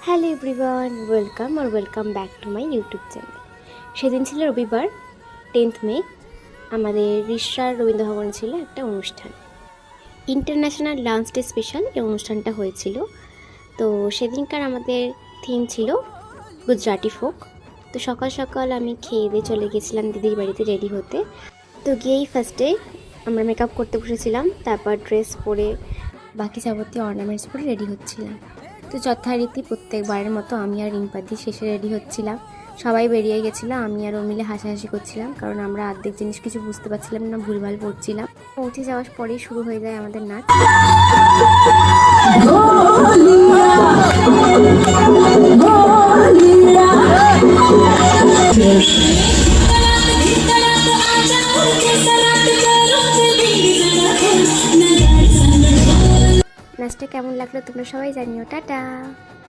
Hello everyone, welcome back to my YouTube channel. সেদিন ছিল রবিবার, 10th মে। আমাদের রিষড়ার রবীন্দ্রভবনে ছিল একটা অনুষ্ঠান, ইন্টারন্যাশনাল ডান্স ডে স্পেশাল। এই অনুষ্ঠানটা হয়েছিল। তো সেদিনকার আমাদের থিম ছিল গুজরাটি ফোক। তো সকাল সকাল আমি খেয়ে দিয়ে চলে গেছিলাম দিদির বাড়িতে রেডি হতে। তো গিয়েই ফার্স্টে আমরা মেকআপ করতে বসেছিলাম, তারপর ড্রেস পরে বাকি যাবতীয় অর্নামেন্টস পরে রেডি হচ্ছিলাম। তো যথারীতি প্রত্যেকবারের মতো আমি আর রিম্পাদি শেষে রেডি হচ্ছিলাম। সবাই বেরিয়ে গেছিলাম, আমি আর ও মিলে হাসাহাসি করছিলাম, কারণ আমরা অর্ধেক জিনিস কিছু বুঝতে পারছিলাম না, ভুলভাল পড়ছিলাম। পৌঁছে যাওয়ার পরেই শুরু হয়ে যায় আমাদের নাচ। নাচটা কেমন লাগলো তোমরা সবাই জানিও। টাটা।